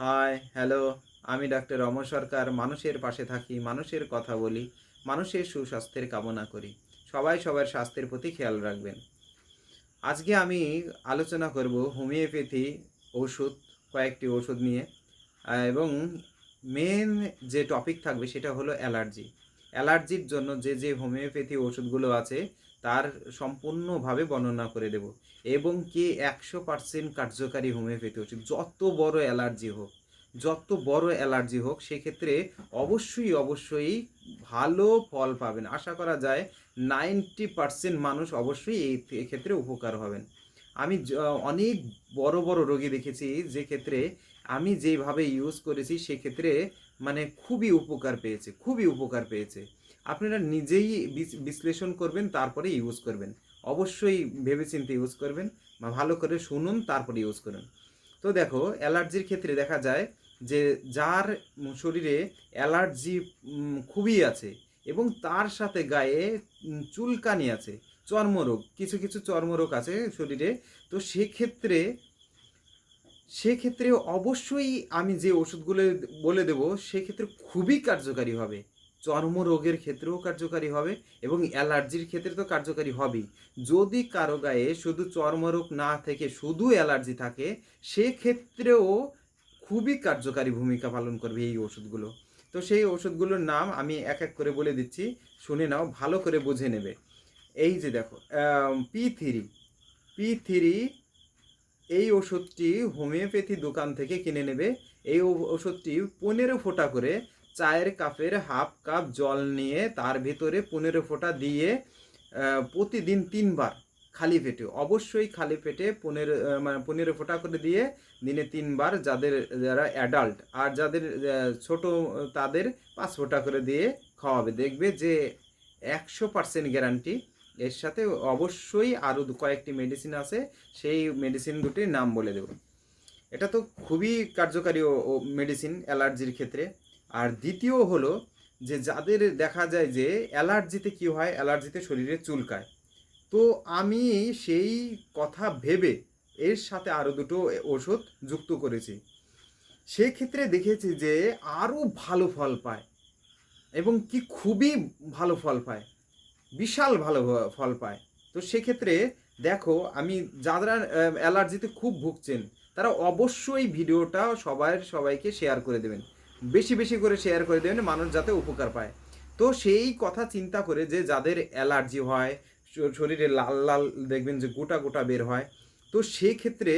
High, hello. আমি doctor Rom Sarkar. মানুষের পাশে থাকি, মানুষের কথা বলি, মানুষের সুস্বাস্থ্যের কামনা করি। সবাই সবার স্বাস্থ্যের প্রতি খেয়াল রাখবেন। আজকে আমি আলোচনা করব হোমিওপ্যাথি ওষুধ, কয়েকটি ওষুধ নিয়ে। এবং মেন যে টপিক থাকবে সেটা হলো অ্যালার্জি। অ্যালার্জির জন্য যে হোমিওপ্যাথি ওষুধগুলো আছে তার সম্পূর্ণভাবে বর্ণনা করে দেব। এবং কি 100% কার্যকারী হোমিওপ্যাথি ওষুধ। যত বড় অ্যালার্জি হোক সেক্ষেত্রে অবশ্যই ভালো ফল পাবেন। আশা করা যায় 90% মানুষ অবশ্যই এক্ষেত্রে উপকার হবেন। আমি অনেক বড় রোগী দেখেছি যে ক্ষেত্রে আমি যেভাবে ইউজ করেছি সেক্ষেত্রে মানে খুবই উপকার পেয়েছে। আপনারা নিজেই বিশ্লেষণ করবেন, তারপরে ইউজ করবেন। অবশ্যই ভেবেচিন্তে ইউজ করবেন বা ভালো করে শুনুন, তারপরে ইউজ করুন। তো দেখো, অ্যালার্জির ক্ষেত্রে দেখা যায় যে যার শরীরে অ্যালার্জি খুবই আছে এবং তার সাথে গায়ে চুলকানি আছে, চর্মরোগ, কিছু চর্মরোগ আছে শরীরে। তো সেক্ষেত্রে অবশ্যই আমি যে ওষুধগুলো বলে দেবো সেক্ষেত্রে খুবই কার্যকারী হবে। চর্মরোগের ক্ষেত্রেও কার্যকারী হবে এবং অ্যালার্জির ক্ষেত্রে তো কার্যকারী হবেই। যদি কারো গায়ে শুধু চর্মরোগ না থেকে শুধু অ্যালার্জি থাকে, সেক্ষেত্রেও খুবই কার্যকারী ভূমিকা পালন করবে এই ওষুধগুলো। তো সেই ওষুধগুলোর নাম আমি এক এক করে বলে দিচ্ছি, শুনে নাও, ভালো করে বুঝে নেবে। এই যে দেখো, P3 P3 এই ওষুধটি হোমিওপ্যাথি দোকান থেকে কিনে নেবে। এই ওষুধটি 15 ফোঁটা করে চায়ের কাপের হাফ কাপ জল নিয়ে তার ভিতরে 15 ফোঁটা দিয়ে প্রতিদিন 3 বার খালি পেটে, অবশ্যই খালি পেটে 15 ফোঁটা করে দিয়ে দিনে 3 বার, যারা অ্যাডাল্ট আর যাদের ছোট তাদের 5 ফোঁটা করে দিয়ে খাওয়াবে। দেখবে যে 100% গ্যারান্টি। এর সাথে অবশ্যই আরও কয়েকটি মেডিসিন আছে, সেই মেডিসিন দুটির নাম বলে দেব। এটা তো খুবই কার্যকারী মেডিসিন অ্যালার্জির ক্ষেত্রে। আর দ্বিতীয় হলো যে যাদের দেখা যায় যে অ্যালার্জিতে কী হয়, অ্যালার্জিতে শরীরে চুলকায়। তো আমি সেই কথা ভেবে এর সাথে আরও দুটো ওষুধ যুক্ত করেছি। সেক্ষেত্রে দেখেছি যে আরও ভালো ফল পায় এবং কি খুবই ভালো ফল পায়, বিশাল ভালো ফল পায়। তো সেক্ষেত্রে দেখো, আমি যারা অ্যালার্জিতে খুব ভুগছেন তারা অবশ্যই ভিডিওটা সবাইকে শেয়ার করে দেবেন, বেশি করে শেয়ার করে দেবেন, মানুষ যাতে উপকার পায়। তো সেই কথা চিন্তা করে যে যাদের অ্যালার্জি হয়, শরীরে লাল লাল দেখবেন যে গোটা বের হয়। তো সেক্ষেত্রে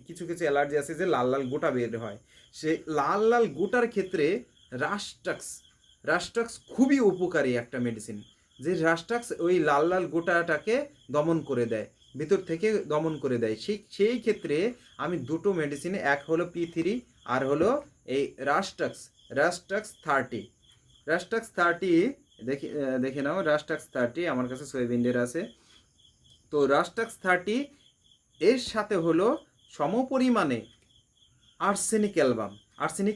কিছু অ্যালার্জি আছে যে লাল লাল গোটা বের হয়। সে লাল লাল গোটার ক্ষেত্রে রাস্টাক্স রাস্টাক্স খুবই উপকারী একটা মেডিসিন। যে রাস্টাক্স ওই লাল লাল গোটাটাকে দমন করে দেয়, ভিতর থেকে দমন করে দেয়। সেই ক্ষেত্রে আমি দুটো মেডিসিনে, এক হলো P3 আর হলো এই রাস্টাক্স 30। রাস্টাক্স 30 দেখে নাও, রাস্টাক্স 30 আমার কাছে সোয়াবিনের আছে। তো রাস্টাক্স 30 এর সাথে হলো সমপরিমাণে আর্সেনিক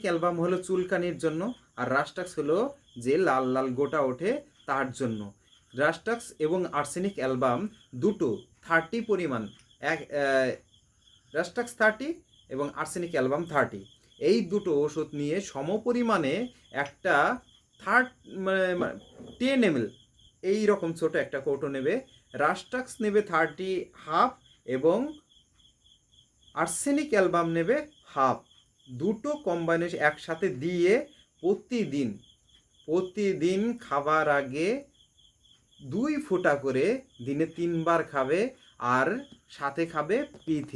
অ্যালবাম হলো চুলকানির জন্য, আর রাস্টাক্স হলো যে লাল লাল গোটা ওঠে তার জন্য। রাস্টাক্স এবং আর্সেনিক অ্যালবাম দুটো 30 পরিমাণ, এক রাস্টাক্স 30 এবং আর্সেনিক অ্যালবাম 30, এই দুটো ওষুধ নিয়ে সমপরিমাণে একটা থার্ড 10 ml এই রকম ছোট একটা কৌটো নেবে। রাস্টাক্স নেবে 30 হাফ এবং আর্সেনিক অ্যালবাম নেবে হাফ। দুটো কম্বাইনেশন একসাথে দিয়ে প্রতিদিন খাবার আগে 2 ফোঁটা করে দিনে 3 বার খাবে, আর সাথে খাবে P3।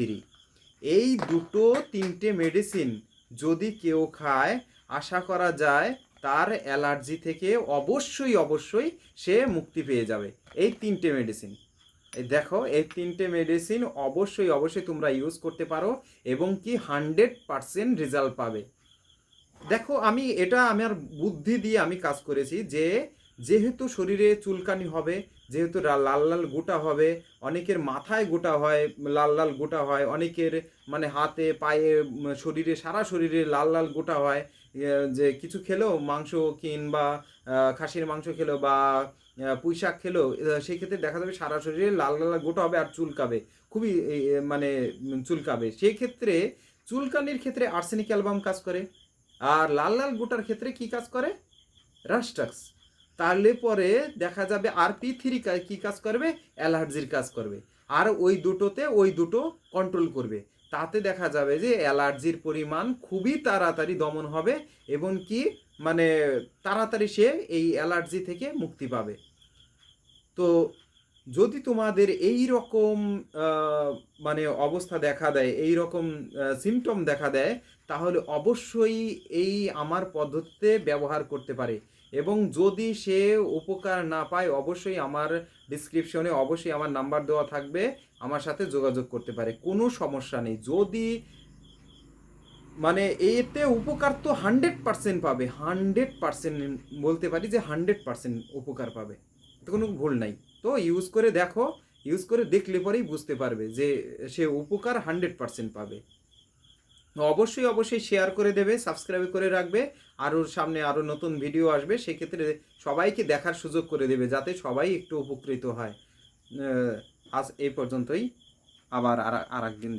এই দুটো তিনটে মেডিসিন যদি কেউ খায়, আশা করা যায় তার অ্যালার্জি থেকে অবশ্যই সে মুক্তি পেয়ে যাবে। এই তিনটে মেডিসিন, এই দেখো, এই তিনটে মেডিসিন অবশ্যই তোমরা ইউজ করতে পারো এবং কি 100% রেজাল্ট পাবে। দেখো, এটা আমার বুদ্ধি দিয়ে আমি কাজ করেছি যে যেহেতু শরীরে চুলকানি হবে, যেহেতু লাল লাল গোটা হবে, অনেকের মাথায় গোটা হয়, লাল লাল গোটা হয়, অনেকের মানে হাতে পায়ে শরীরে সারা শরীরে লাল লাল গোটা হয়। যে কিছু খেলো মাংস কিংবা খাসির মাংস খেলো বা পুঁই শাক খেলো, সেই ক্ষেত্রে দেখা যাবে সারা শরীরে লাল লাল গোটা হবে আর চুলকাবে, খুবই মানে চুলকাবে। সেই ক্ষেত্রে চুলকানির ক্ষেত্রে আর্সেনিক অ্যালবাম কাজ করে। আর লাল লাল গোটার ক্ষেত্রে কি কাজ করে? রাস্টাক্স। তাহলে পরে দেখা যাবে RP3 কি কাজ করবে? অ্যালার্জির কাজ করবে। আর ওই দুটোতে ওই দুটো কন্ট্রোল করবে। তাতে দেখা যাবে যে অ্যালার্জির পরিমাণ খুবই তাড়াতাড়ি দমন হবে এবং কি মানে তাড়াতাড়ি সে এই অ্যালার্জি থেকে মুক্তি পাবে। তো যদি তোমাদের এই রকম মানে অবস্থা দেখা দেয়, এই রকম সিমটম দেখা দেয়, তাহলে অবশ্যই এই আমার পদ্ধতিতে ব্যবহার করতে পারে। এবং যদি সে উপকার না পায়, অবশ্যই আমার ডিসক্রিপশনে অবশ্যই আমার নাম্বার দেওয়া থাকবে, আমার সাথে যোগাযোগ করতে পারে, কোনো সমস্যা নেই। যদি মানে এতে উপকার তো 100% পাবে, 100% বলতে পারি যে 100% উপকার পাবে, তো কোনো ভুল নাই। তো ইউজ করে দেখো, ইউজ করে দেখলে পরেই বুঝতে পারবে যে সে উপকার 100% পাবে। অবশ্যই অবশ্যই শেয়ার করে দেবে, সাবস্ক্রাইব করে রাখবে। আর ওর সামনে আরও নতুন ভিডিও আসবে, সেক্ষেত্রে সবাইকে দেখার সুযোগ করে দেবে, যাতে সবাই একটু উপকৃত হয়। আজ এই পর্যন্তই, আবার আর একদিন